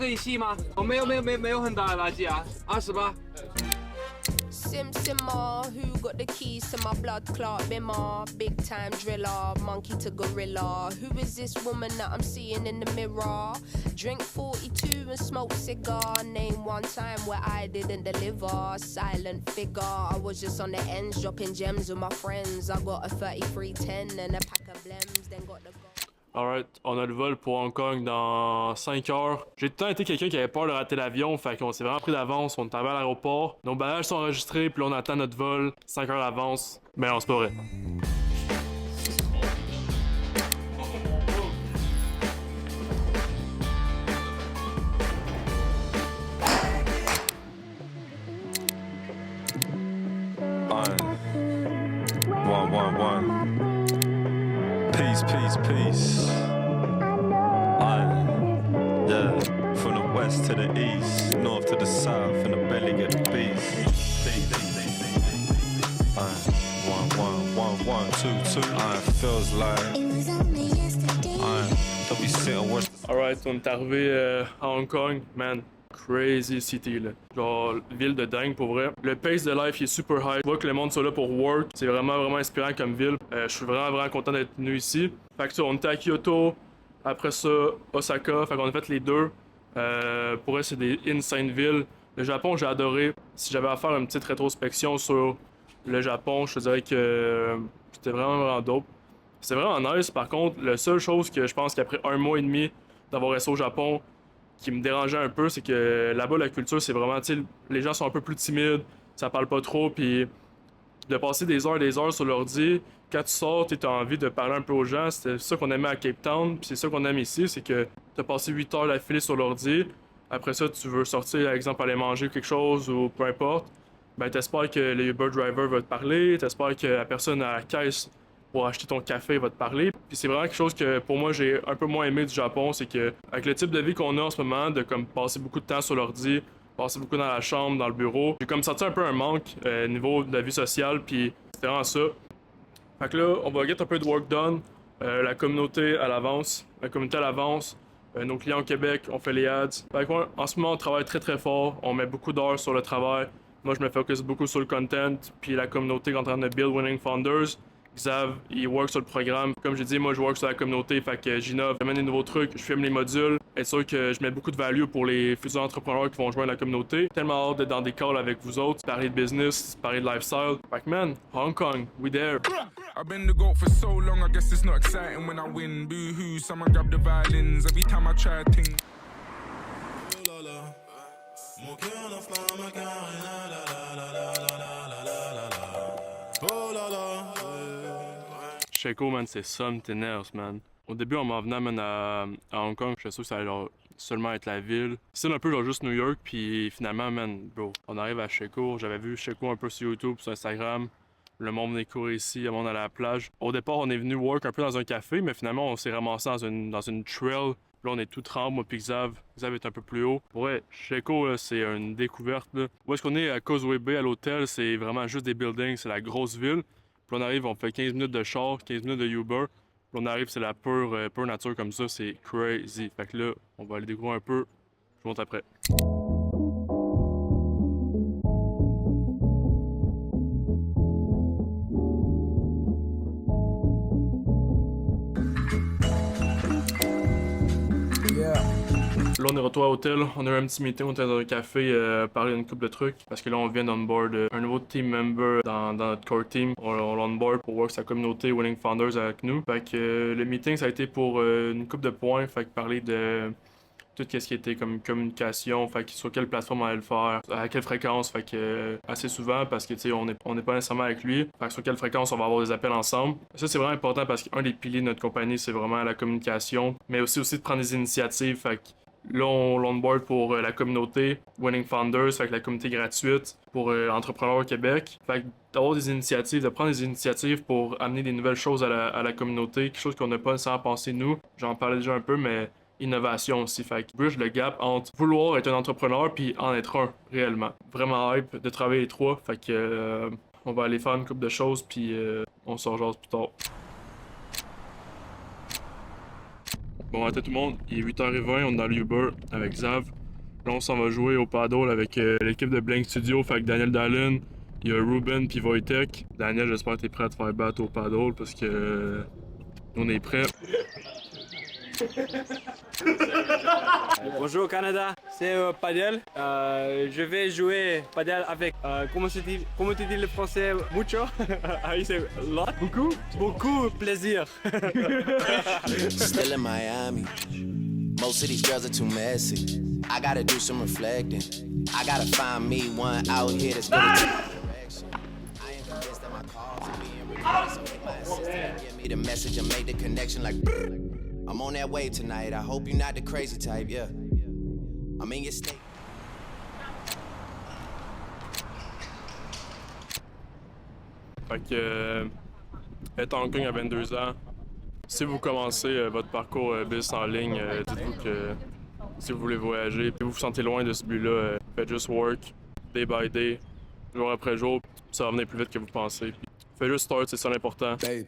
对戏吗？我没有很大的垃圾啊，28。Sim Simmer, who got the keys to my blood clot bimmer? Big time driller, monkey to gorilla. Who is this woman that I'm seeing in the mirror? Drink 42 and smoke cigar. Name one time where I didn't deliver. Silent figure, I was just on the ends dropping gems with my friends. I got a 3310 and a pack of blems, then got the gold. Alright, on a le vol pour Hong Kong dans 5 heures. J'ai tout le temps été quelqu'un qui avait peur de rater l'avion, fait qu'on s'est vraiment pris d'avance, on est arrivé à l'aéroport. Nos bagages sont enregistrés, puis là on attend notre vol 5 heures d'avance. Mais non, c'est pas vrai. Peace. Yeah, from the west to the east, north to the south, and the belly get the beast. One, two. Feels like. Don't be sitting watch. Alright, on est arrivé à Hong Kong, man. Crazy city là. Genre, ville de dingue pour vrai. Le pace de life il est super high. Je vois que le monde soit là pour work. C'est vraiment inspirant comme ville. Je suis vraiment content d'être venu ici. Fait que ça, on était à Kyoto. Après ça, Osaka. Fait qu'on a fait les deux. Pour eux, c'est des insane villes. Le Japon, j'ai adoré. Si j'avais à faire une petite rétrospection sur le Japon, je te dirais que c'était vraiment dope. C'est vraiment nice. Par contre, la seule chose que je pense qu'après 1 mois et demi d'avoir resté au Japon, qui me dérangeait un peu, c'est que là-bas, la culture, c'est vraiment, tu sais, les gens sont un peu plus timides, ça parle pas trop, puis de passer des heures et des heures sur l'ordi, quand tu sors, tu as envie de parler un peu aux gens. C'était ça qu'on aimait à Cape Town, puis c'est ça qu'on aime ici, c'est que tu as passé 8 heures d'affilée sur l'ordi, après ça, tu veux sortir, par exemple, aller manger quelque chose ou peu importe, ben t'espères que le Uber driver va te parler, t'espères que la personne à la caisse pour acheter ton café va te parler. Puis c'est vraiment quelque chose que pour moi j'ai un peu moins aimé du Japon, c'est que avec le type de vie qu'on a en ce moment, de comme passer beaucoup de temps sur l'ordi, passer beaucoup dans la chambre, dans le bureau, j'ai comme senti un peu un manque niveau de la vie sociale, puis c'était vraiment ça. Fait que là, on va get un peu de work done, la communauté à l'avance, nos clients au Québec, on fait les ads. Fait que moi, en ce moment, on travaille très fort, on met beaucoup d'heures sur le travail. Moi, je me focus beaucoup sur le content, puis la communauté qui est en train de build Winning Founders. Xav, il work sur le programme. Comme j'ai dit, moi, je work sur la communauté, fait que j'innove, j'amène des nouveaux trucs, je filme les modules. Être sûr que je mets beaucoup de value pour les futurs entrepreneurs qui vont joindre la communauté. Tellement hâte d'être dans des calls avec vous autres, parler de business, parler de lifestyle. Fait que man, Hong Kong, we there. I've been the GOAT for so long, I guess it's not exciting when I win. Boo-hoo, someone grab the violins every time I try to think. Mon cœur n'enflamme car oh là là. Sheko, man, c'est something else, man. Au début, on m'en venait, man, à Hong Kong. J'étais sûr que ça allait genre, seulement être la ville. C'est un peu genre juste New York, puis finalement, man, bro, on arrive à Sheko. J'avais vu Sheko un peu sur YouTube, sur Instagram. Le monde venait courir ici, le monde allait à la plage. Au départ, on est venu work un peu dans un café, mais finalement, on s'est ramassé dans une trail. Là, on est tout tremble, moi puis Xav. Xav est un peu plus haut. Ouais, Sheko, c'est une découverte. Là. Où est-ce qu'on est à Causeway Bay, à l'hôtel, c'est vraiment juste des buildings, c'est la grosse ville. Puis on arrive, on fait 15 minutes de char, 15 minutes de Uber. Puis on arrive, c'est la pure nature comme ça, c'est crazy. Fait que là, on va aller découvrir un peu. Je vous montre après. Là, on est retour à l'hôtel, on a eu un petit meeting, on était dans un café, parler d'une couple de trucs. Parce que là, on vient d'onboard un nouveau team member dans notre core team. On l'onboard pour work sa communauté Winning Founders avec nous. Fait que le meeting, ça a été pour une couple de points. Fait que parler de tout ce qui était comme communication, fait que sur quelle plateforme on allait le faire, à quelle fréquence, fait que assez souvent parce que tu sais on n'est pas nécessairement avec lui, fait que sur quelle fréquence on va avoir des appels ensemble. Ça c'est vraiment important parce qu'un des piliers de notre compagnie c'est vraiment la communication, mais aussi de prendre des initiatives, fait que là, on l'onboard pour la communauté Winning Founders, fait que la communauté gratuite pour Entrepreneurs au Québec. Fait que d'avoir des initiatives, de prendre des initiatives pour amener des nouvelles choses à la communauté, quelque chose qu'on n'a pas nécessairement pensé nous. J'en parlais déjà un peu, mais innovation aussi. Fait que bridge le gap entre vouloir être un entrepreneur puis en être un réellement. Vraiment hype de travailler les trois. Fait que on va aller faire une couple de choses puis on se rejase plus tard. Bon matin tout le monde, il est 8h20, on est dans l'Uber avec Zav. Là on s'en va jouer au paddle avec l'équipe de Blank Studio, fait que Daniel Dallin, il y a Ruben puis Wojtek. Daniel, j'espère que t'es prêt à te faire battre au paddle parce que nous on est prêts. Bonjour Canada, c'est Padel. Je vais jouer Padel avec, comment tu dis le français? Mucho? Ah, c'est lot? Beaucoup? Beaucoup plaisir. Still in Miami. Most of these girls are too messy. I gotta do some reflecting. I gotta find me one out here that's gonna take direction. I am convinced that my calls are being recorded, so hit my assistant, give me the message and make the connection like I'm on that wave tonight. I hope you're not the crazy type, yeah. I'm in your state. Fait que être en Hong Kong à 22 ans, si vous commencez votre parcours business en ligne, dites-vous que si vous voulez voyager et vous vous sentez loin de ce but-là, faites juste work, day by day, jour après jour, ça va venir plus vite que vous pensez. Faites juste start, c'est ça l'important. Babe,